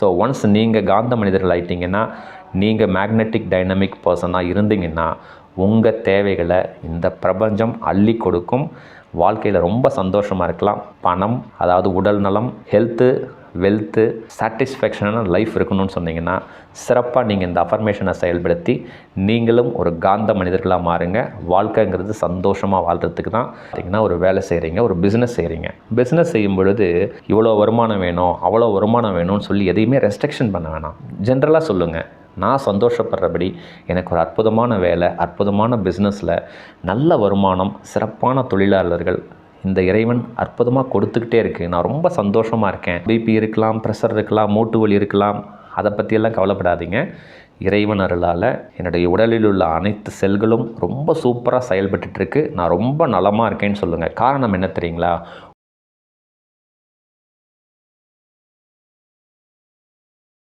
So once நீங்கள் காந்த மனிதர்கள் ஆகிட்டிங்கன்னா, நீங்கள் மேக்னெட்டிக் டைனமிக் பர்சனாக இருந்தீங்கன்னா, உங்கள் தேவைகளை இந்த பிரபஞ்சம் அள்ளி கொடுக்கும். வாழ்க்கையில் ரொம்ப சந்தோஷமாக இருக்கலாம். பணம், அதாவது உடல் நலம், ஹெல்த்து, வெல்த்து, சாட்டிஸ்ஃபேக்ஷனான லைஃப் இருக்கணும்னு சொன்னீங்கன்னா, சிறப்பாக நீங்கள் இந்த அஃபர்மேஷனை செயல்படுத்தி நீங்களும் ஒரு காந்த மனிதர்களாக மாறுங்க. வாழ்க்கைங்கிறது சந்தோஷமாக வாழ்கிறதுக்கு தான். பார்த்தீங்கன்னா, ஒரு வேலை செய்கிறீங்க, ஒரு பிஸ்னஸ் செய்கிறீங்க. பிஸ்னஸ் செய்யும் பொழுது இவ்வளோ வருமானம் வேணும், அவ்வளோ வருமானம் வேணும்னு சொல்லி எதையுமே ரெஸ்ட்ரிக்ஷன் பண்ண வேணாம். ஜென்ரலாக சொல்லுங்கள், நான் சந்தோஷப்படுறபடி எனக்கு ஒரு அற்புதமான வேலை, அற்புதமான பிஸ்னஸில் நல்ல வருமானம், சிறப்பான தொழிலாளர்கள் இந்த இறைவன் அற்புதமாக கொடுத்துக்கிட்டே இருக்குது. நான் ரொம்ப சந்தோஷமாக இருக்கேன். பிபி இருக்கலாம், ப்ரெஷர் இருக்கலாம், மூட்டு வலி இருக்கலாம், அதை பற்றியெல்லாம் கவலைப்படாதீங்க. இறைவன் அருளால் என்னுடைய உடலில் உள்ள அனைத்து செல்களும் ரொம்ப சூப்பராக செயல்பட்டுருக்கு. நான் ரொம்ப நலமாக இருக்கேன்னு சொல்லுங்கள். காரணம் என்ன தெரியுங்களா?